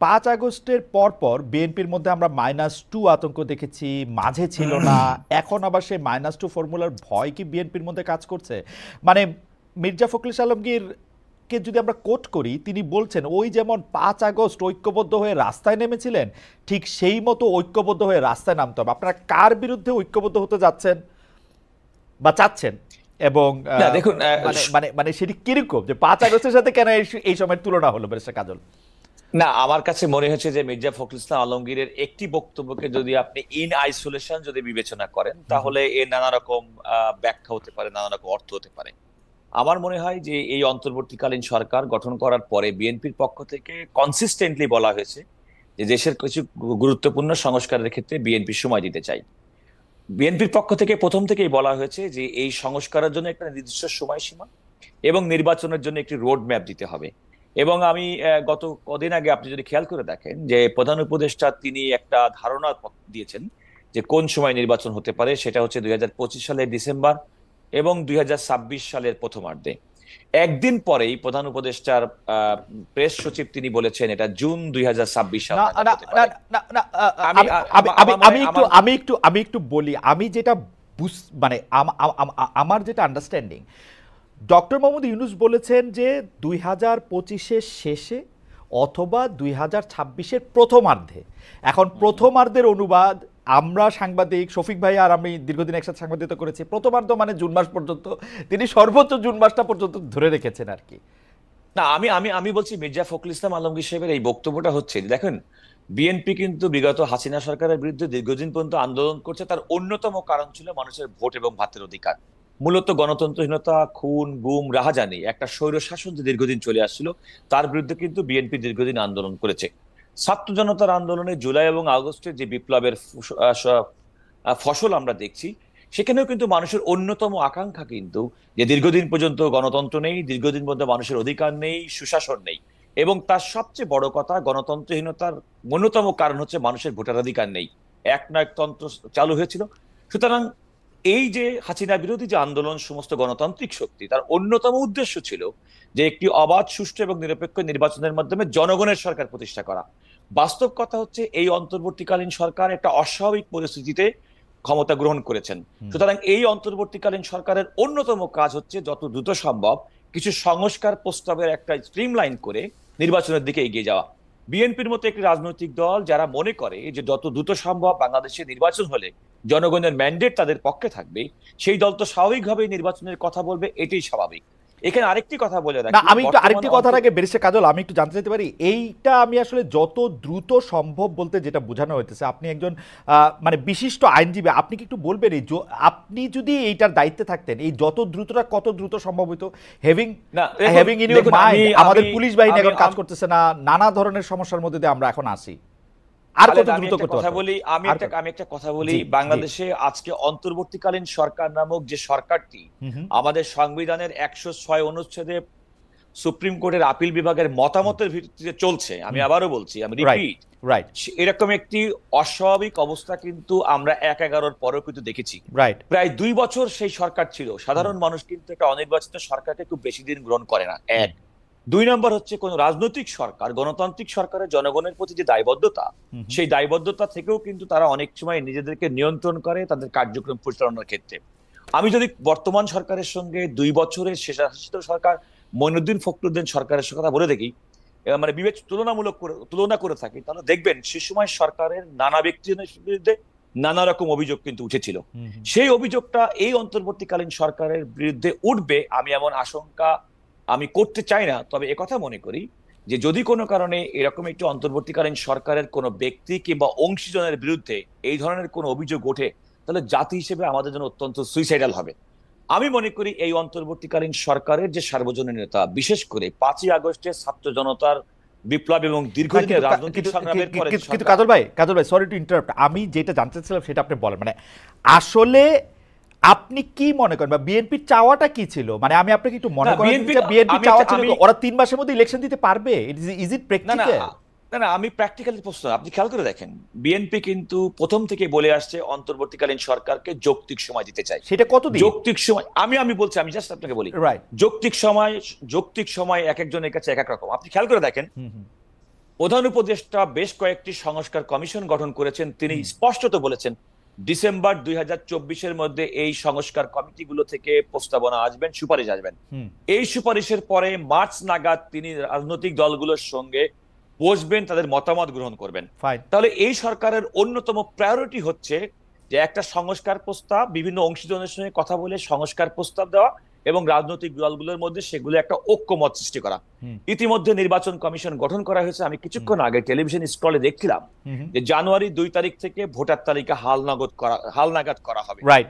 5 আগস্টের পর বিএনপির মধ্যে আমরা -2 আতঙ্ক দেখেছি, মাঝে ছিল না, এখন আবার সেই -2 ফর্মুলার ভয় কি বিএনপির মধ্যে কাজ করছে? মানে মির্জা ফখরুল আলমগীর কে যদি আমরা কোট করি, তিনি বলছেন ওই যেমন 5 আগস্ট ঐক্যবদ্ধ হয়ে রাস্তায় নেমেছিলেন, ঠিক সেই মতো ঐক্যবদ্ধ হয়ে রাস্তায় নামতে হবে। আপনারা কার বিরুদ্ধে ঐক্যবদ্ধ হতে যাচ্ছেন বা চাচ্ছেন? এবং দেখুন, মানে মানে মানে সেটি কিরকম যে 5 আগস্টের সাথে কেন এই সময়ের তুলনা হলো ব্যারিস্টার কাজল? না, আমার কাছে মনে হচ্ছে যে মির্জা ফখরুল ইসলাম আলমগীরের একটি বক্তব্যকে যদি আপনি ইন আইসোলেশন যদি বিবেচনা করেন, তাহলে এর নানা রকম ব্যাখ্যা হতে পারে, নানা রকম অর্থ হতে পারে। আমার মনে হয় যে এই অন্তর্বর্তীকালীন সরকার গঠন করার পরে বিএনপির পক্ষ থেকে কনসিস্টেন্টলি বলা হয়েছে যে দেশের কিছু গুরুত্বপূর্ণ সংস্কারের ক্ষেত্রে বিএনপি সময় দিতে চাই। বিএনপির পক্ষ থেকে প্রথম থেকেই বলা হয়েছে যে এই সংস্কারের জন্য একটা নির্দিষ্ট সময়সীমা এবং নির্বাচনের জন্য একটি রোড ম্যাপ দিতে হবে। এবং আমি গত কদিন আগে আপনি যদি খেয়াল করে দেখেন যে প্রধান উপদেষ্টা তিনি একটা ধারণা দিয়েছেন যে কোন সময় নির্বাচন হতে পারে, সেটা হচ্ছে 2025 সালের ডিসেম্বর এবং 2026 সালের প্রথমার্ধে। একদিন পরেই প্রধান উপদেষ্টার প্রেস সচিব তিনি বলেছেন এটা জুন 2026 সাল নাগাদ হতে পারে। আমি একটু বলি, আমি যেটা মানে আমার যেটা আন্ডারস্ট্যান্ডিং, ডক্টর মোহাম্মদ ইউনূস বলেছেন যে 2025-এর শেষে অথবা 2026-এর প্রথমার্ধে। এখন প্রথমার্ধের অনুবাদ আমরা সাংবাদিক শফিক ভাই আর আমি দীর্ঘদিন একসাথে সাংবাদিকতা করেছি, প্রথমার্ধ মানে জুন মাস পর্যন্ত, তিনি সর্বোচ্চ জুন মাসটা পর্যন্ত ধরে রেখেছেন আর কি। না, আমি আমি আমি বলছি মির্জা ফখরুল ইসলাম আলমগীর সাহেবের এই বক্তব্যটা হচ্ছে দেখেন, বিএনপি কিন্তু বিগত হাসিনা সরকারের বিরুদ্ধে দীর্ঘদিন পর্যন্ত আন্দোলন করছে। তার অন্যতম কারণ ছিল মানুষের ভোট এবং ভাতের অধিকার। মূলত গণতন্ত্রহীনতা, খুন গুম, রাহাজানি, একটা স্বৈর শাসন যে দীর্ঘদিন চলে আসছিল, তার বিরুদ্ধে কিন্তু বিএনপি দীর্ঘদিন আন্দোলন করেছে। ছাত্র জনতার আন্দোলনে জুলাই এবং আগস্টের যে বিপ্লবের ফসল আমরা দেখছি, সেখানেও কিন্তু মানুষের অন্যতম আকাঙ্ক্ষা কিন্তু যে দীর্ঘদিন পর্যন্ত গণতন্ত্র নেই, দীর্ঘদিন পর্যন্ত মানুষের অধিকার নেই, সুশাসন নেই। এবং তার সবচেয়ে বড় কথা, গণতন্ত্রহীনতার অন্যতম কারণ হচ্ছে মানুষের ভোটাধিকার নেই। একনায়কতন্ত্র চালু হয়েছিল। সুতরাং এই যে হাসিনা বিরোধী যে আন্দোলন, সমস্ত গণতান্ত্রিক শক্তি, তার অন্যতম উদ্দেশ্য ছিল যে একটি অবাধ, সুষ্ঠু এবং নিরপেক্ষ নির্বাচনের মাধ্যমে জনগণের সরকার প্রতিষ্ঠা করা। বাস্তব কথা হচ্ছে এই অন্তর্বর্তীকালীন সরকার একটা অস্বাভাবিক পরিস্থিতিতে ক্ষমতা গ্রহণ করেছেন। সুতরাং এই অন্তর্বর্তীকালীন সরকারের অন্যতম কাজ হচ্ছে যত দ্রুত সম্ভব কিছু সংস্কার প্রস্তাবের একটা স্ট্রিমলাইন করে নির্বাচনের দিকে এগিয়ে যাওয়া। বিএনপির মতো একটি রাজনৈতিক দল যারা মনে করে যে যত দ্রুত সম্ভব বাংলাদেশে নির্বাচন হলে জনগণের ম্যান্ডেট তাদের পক্ষে থাকবে, সেই দল তো স্বাভাবিকভাবেই নির্বাচনের কথা বলবে, এটাই স্বাভাবিক। এখানে আরেকটি কথা বলে না, রাখি, আমি একটু আরেকটি কথার আগে ব্যারিস্টার কাজল আমি একটু জানতে চাইতে পারি, এইটা আমি আসলে যত দ্রুত সম্ভব বলতে যেটা বোঝানো হইতেছে, আপনি একজন মানে বিশিষ্ট আইনজীবী, আপনি কি একটু বলবেন এই আপনি যদি এইটার দায়িত্বে থাকতেন, এই যত দ্রুতটা কত দ্রুত সম্ভব হইতো? হ্যাভিং ইন ইউর মাইন্ড আমাদের পুলিশ বাহিনী এখন কাজ করতেছে না, নানা ধরনের সমস্যার মধ্যে দিয়ে আমরা এখন আসি, আর কত দ্রুত করতে কথা বলি। আমি একটা কথা বলি, বাংলাদেশে আজকে অন্তর্বর্তীকালীন সরকার নামক যে সরকারটি আমাদের সংবিধানের 106 অনুচ্ছেদে সুপ্রিম কোর্টের আপিল বিভাগের মতামতের ভিত্তিতে চলছে, আমি আবারও বলছি, আমি রিপিট, এরকম একটি অস্বাভাবিক অবস্থা কিন্তু আমরা 1/11-র পরেও কিন্তু দেখেছি। প্রায় 2 বছর সেই সরকার ছিল। সাধারণ মানুষ কিন্তু একটা অনির্বাচিত সরকারকে খুব বেশি দিন গ্রহণ করে না। 1, 2 নম্বর হচ্ছে কোন রাজনৈতিক সরকার, গণতান্ত্রিক সরকারের জনগণের প্রতি যে দায়বদ্ধতা, সেই দায়বদ্ধতা থেকেও কিন্তু তারা অনেক সময় নিজেদেরকে নিয়ন্ত্রণ করে তাদের কার্যক্রম পরিচালনার ক্ষেত্রে। আমি যদি বর্তমান সরকারের সঙ্গে 2 বছরের শেষাশিত সরকার মঈনুদ্দিন ফখরুদ্দিন সরকারের কথা বলে দেখি, মানে তুলনা করে থাকি, তাহলে দেখবেন সে সময় সরকারের নানা ব্যক্তিজনের বিরুদ্ধে নানা রকম অভিযোগ কিন্তু উঠেছিল। সেই অভিযোগটা এই অন্তর্বর্তীকালীন সরকারের বিরুদ্ধে উঠবে আমি এমন আশঙ্কা আমি করতে চাই না। তবে একথা মনে করি যে যদি কোনো কারণে এরকম একটি অন্তর্বর্তীকালীন সরকারের কোনো ব্যক্তি কিংবা অংশীজনের বিরুদ্ধে এই ধরনের কোনো অভিযোগ ওঠে, তাহলে জাতি হিসেবে আমাদের জন্য অত্যন্ত সুইসাইডাল হবে। আমি মনে করি এই অন্তর্বর্তীকালীন সরকারের যে সার্বজনীনতা, বিশেষ করে 5ই আগস্টের ছাত্র জনতার বিপ্লব এবং দীর্ঘদিনের রাজনৈতিক সংগ্রামের পরে। কিন্তু কাজল ভাই সরি টু ইন্টারাপ্ট, আমি যেটা জানতে চাইছিলাম সেটা আপনি বলেন, মানে আসলে আপনি কি মনে করেন বা বিএনপির চাওয়াটা কি ছিল? মানে আমি আপনাকে একটু মনে করেন বিএনপির চাওয়া ছিল ওরা 3 মাসের মধ্যে ইলেকশন দিতে পারবে? Is it practical? না, আমি প্র্যাকটিক্যালি প্রশ্ন, আপনি খেয়াল করে দেখেন, বিএনপি কিন্তু প্রথম থেকে বলে আসছে অন্তর্বর্তীকালীন সরকারকে যৌক্তিক সময় দিতে চাই। সেটা কতদিন যৌক্তিক সময়? আমি বলছি, আমি জাস্ট আপনাকে বলি, যৌক্তিক সময় এক একজনের কাছে এক এক রকম। আপনি খেয়াল করে দেখেন, প্রধান উপদেষ্টা বেশ কয়েকটি সংস্কার কমিশন গঠন করেছেন। তিনি স্পষ্টত বলেছেন ডিসেম্বর 2024-এর মধ্যে এই সংস্কার কমিটিগুলো থেকে প্রস্তাবনা আসবেন, সুপারিশ আসবেন। এই সুপারিশের পরে মার্চ নাগাদ তিনি রাজনৈতিক দলগুলোর সঙ্গে বসবেন, তাদের মতামত গ্রহণ করবেন। তাহলে এই সরকারের অন্যতম প্রায়োরিটি হচ্ছে যে একটা সংস্কার প্রস্তাব, বিভিন্ন অংশীজনের সঙ্গে কথা বলে সংস্কার প্রস্তাব দেওয়া এবং রাজনৈতিক দলগুলোর মধ্যে সেগুলো একটা ঐক্যমত সৃষ্টি করা। ইতিমধ্যে নির্বাচন কমিশন গঠন করা হয়েছে। আমি কিছুক্ষণ আগে টেলিভিশন স্ক্রলে দেখছিলাম যে জানুয়ারি 2 তারিখ থেকে ভোটার তালিকা হালনাগাদ করা হবে। রাইট।